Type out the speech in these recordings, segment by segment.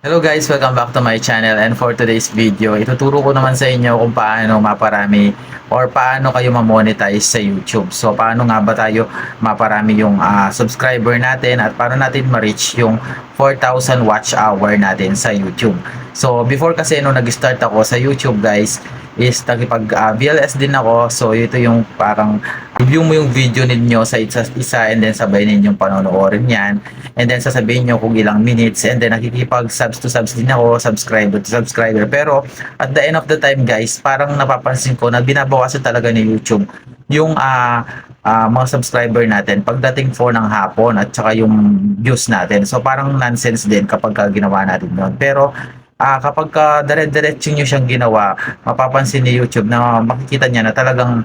Hello guys, welcome back to my channel, and for today's video, ituturo ko naman sa inyo kung paano maparami or paano kayo ma-monetize sa YouTube. So paano nga ba tayo maparami yung subscriber natin at paano natin ma-reach yung 4,000 watch hour natin sa YouTube. So before kasi nung nag-start ako sa YouTube guys, is nakipag VLS din ako. So ito yung parang review mo yung video ninyo sa isa and then sabay ninyong panonoorin yan. And then sasabihin nyo kung ilang minutes, and then nakikipag subs to subs din ako, subscriber to subscriber. Pero at the end of the time guys, parang napapansin ko na binabawasan talaga ni YouTube yung mga subscriber natin pagdating 4 ng hapon at saka yung views natin. So parang nonsense din kapag ginawa natin yun. Pero kapag dire-diretso nyo siyang ginawa, mapapansin ni YouTube na makikita niya na talagang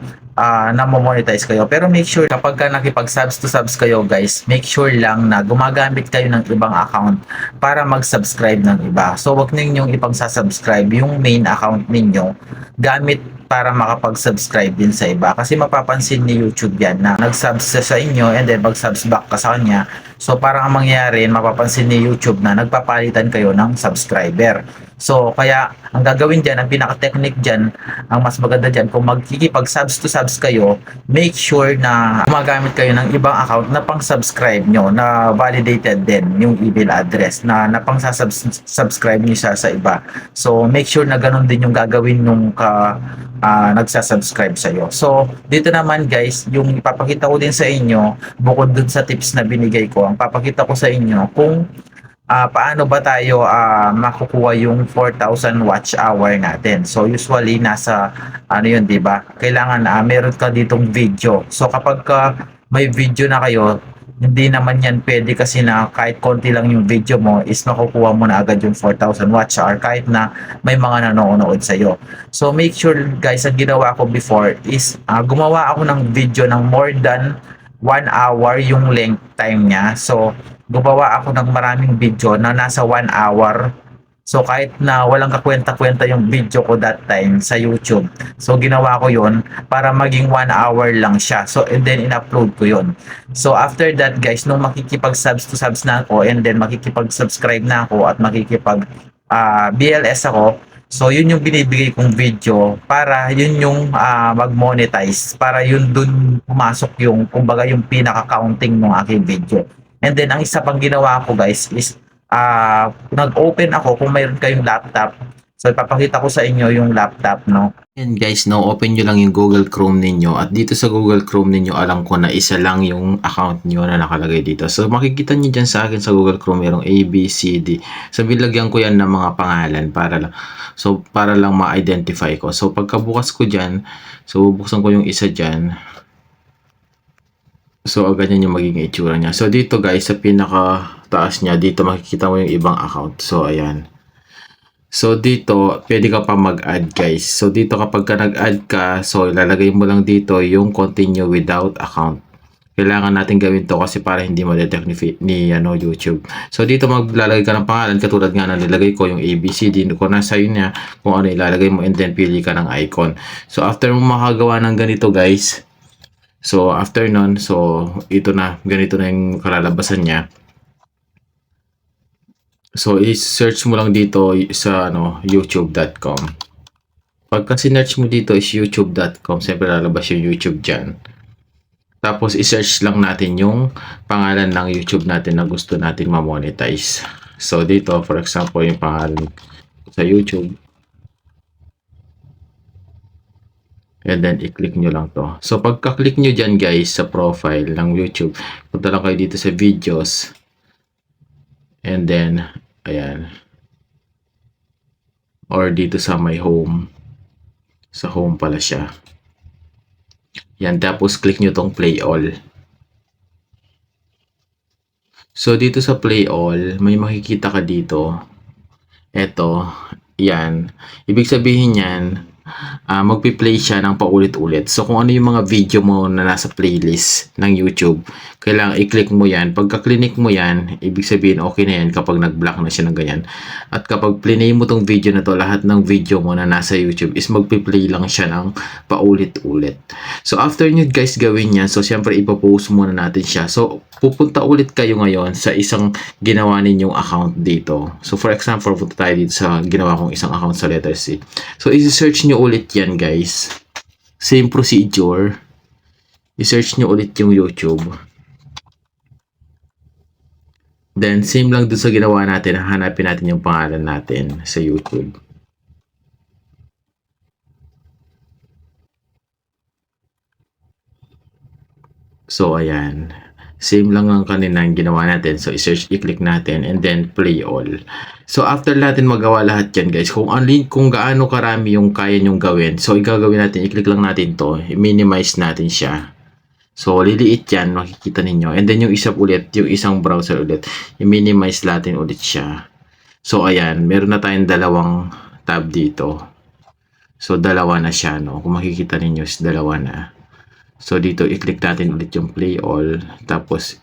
namo-monetize kayo. Pero make sure kapag nakipag-subs to subs kayo guys, make sure lang na gumagamit kayo ng ibang account para mag-subscribe ng iba. So wag ninyong ipang-subscribe yung main account ninyo gamit para makapag-subscribe din sa iba. Kasi mapapansin ni YouTube yan na nag-subs sa inyo and then mag-subs back ka sa kanya. So parang ang mangyayari, mapapansin ni YouTube na nagpapalitan kayo ng subscriber. So kaya ang gagawin dyan, ang pinaka-technique dyan, ang mas maganda dyan, kung magkikipag-subs to subs kayo, make sure na gumagamit kayo ng ibang account na pang-subscribe nyo, na validated din yung email address, na pang-subscribe nyo siya sa iba. So make sure na ganun din yung gagawin nung nagsasubscribe sa'yo. So dito naman guys, yung ipapakita ko din sa inyo, bukod dun sa tips na binigay ko, ang papakita ko sa inyo kung paano ba tayo makukuha yung 4,000 watch hour natin. So usually nasa ano yun, 'di ba? Kailangan meron ka ditong video. So kapag may video na kayo, hindi naman yan pwede kasi na kahit konti lang yung video mo is makukuha mo na agad yung 4,000 watch hour kahit na may mga nanonood sa iyo. So make sure guys, ang ginawa ko before is gumawa ako ng video ng more than 1 hour yung length time niya. So gumawa ako ng maraming video na nasa 1 hour. So kahit na walang kakwenta-kwenta yung video ko that time sa YouTube. So ginawa ko yon para maging 1 hour lang siya. So and then in-upload ko yon. So after that guys, nung makikipag-subs to subs na ako and then makikipag-subscribe na ako at makikipag BLS ako, so yun yung binibigay kong video para yun yung mag-monetize, para yun dun pumasok yung kumbaga yung pinaka-counting ng aking video. And then ang isa pang ginawa ko guys is nag-open ako kung mayroon kayong laptop. So ipapakita ko sa inyo yung laptop, no. And guys, no, open nyo lang yung Google Chrome ninyo, at dito sa Google Chrome ninyo, alam ko na isa lang yung account nyo na nakalagay dito. So makikita nyo dyan sa akin sa Google Chrome, mayroong A, B, C, D. So bilagyan ko yan ng mga pangalan para lang ma-identify ko. So pagkabukas ko dyan, so bubuksan ko yung isa dyan. So ganyan yung magiging itsura niya. So dito guys, sa pinaka taas niya, dito makikita mo yung ibang account. So ayan. So dito, pwede ka pa mag-add guys. So dito kapag ka nag-add ka, so ilalagay mo lang dito yung continue without account. Kailangan natin gawin to kasi para hindi ma-detect ni YouTube. So dito maglalagay ka ng pangalan katulad nga na nilagay ko yung ABCD. Kung nasa yun niya kung ano ilalagay mo, and then pili ka ng icon. So after mo makagawa ng ganito guys, so after nun, so ito na, ganito na yung kalalabasan niya. So i-search mo lang dito sa youtube.com. Pagka sinearch mo dito is youtube.com, siyempre lalabas yung YouTube dyan. Tapos i-search lang natin yung pangalan ng YouTube natin na gusto natin ma-monetize. So dito, for example, yung pangalan sa YouTube. And then i-click nyo lang to. So pagka-click nyo dyan guys sa profile ng YouTube, punta lang kayo dito sa videos. And then, ayan. Or dito sa my home. Sa home pala siya. Yan, tapos click nyo tong play all. So dito sa play all, may makikita ka dito. Eto, yan. Ibig sabihin yan, magpi-play siya ng paulit-ulit. So kung ano yung mga video mo na nasa playlist ng YouTube, kailangan i-click mo yan. Pagka-click mo yan, ibig sabihin okay na yan kapag nag-block na siya ng ganyan. At kapag play mo tong video na to, lahat ng video mo na nasa YouTube is magpi-play lang siya ng paulit-ulit. So after nyo guys gawin yan, so syempre ipopost muna natin siya. So pupunta ulit kayo ngayon sa isang ginawa ninyong account dito. So for example, punta tayo dito sa ginawa kong isang account sa letter C. So i-search nyo ulit yan guys. Same procedure. I-search nyo ulit yung YouTube. Then same lang dun sa ginawa natin, hanapin natin yung pangalan natin sa YouTube. So ayan. Same lang ang kaninang ginawa natin. So i-search, i-click natin and then play all. So after natin magawa lahat yan guys, kung gaano karami yung kaya nyong gawin, so igagawin natin, i-click lang natin to, i-minimize natin siya. So liliit yan, makikita ninyo. And then yung isa ulit, yung isang browser ulit, i-minimize natin ulit siya. So ayan, meron na tayong dalawang tab dito. So dalawa na siya, no? Kung makikita ninyo is dalawa na. So dito i-click natin ulit yung play all, tapos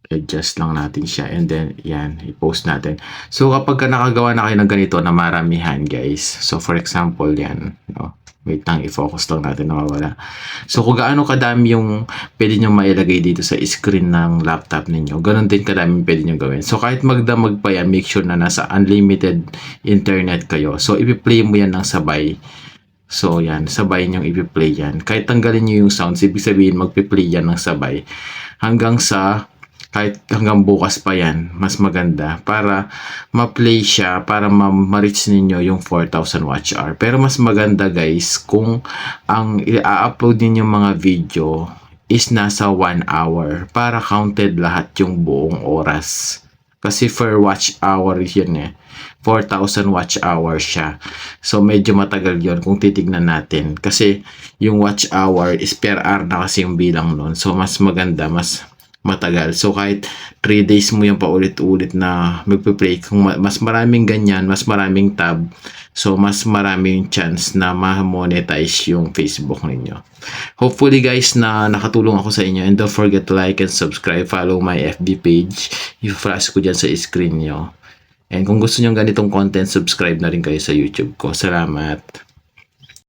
adjust lang natin siya and then yan, i-post natin. So kapag nakagawa na kayo ng ganito na maramihan guys, so for example yan, no? Wait lang, i-focus lang natin na mawala. So kung gaano kadami yung pwede nyo mailagay dito sa screen ng laptop ninyo, ganun din kadami pwede nyo gawin. So kahit magdamag pa yan, make sure na nasa unlimited internet kayo. So i-play mo yan ng sabay. So yan, sabay nyo i-play yan. Kahit tanggalin nyo yung sounds, ibig sabihin magpi-play yan ng sabay. Kahit hanggang bukas pa yan, mas maganda para ma-play siya, para ma-reach ninyo yung 4,000 watch hour. Pero mas maganda guys kung ang i-upload ninyo mga video is nasa 1 hour para counted lahat yung buong oras. Kasi per watch hour yun 4,000 watch hour siya. So medyo matagal yon kung titignan natin. Kasi yung watch hour is per hour na kasi yung bilang nun. So mas maganda, mas matagal. So kahit 3 days mo yung paulit-ulit na magpe-play, kung mas maraming ganyan, mas maraming tab, so mas maraming chance na ma-monetize yung Facebook ninyo. Hopefully guys na nakatulong ako sa inyo, and don't forget to like and subscribe, follow my FB page, i-flash ko dyan sa screen nyo. And kung gusto nyo ganitong content, subscribe na rin kayo sa YouTube ko. Salamat!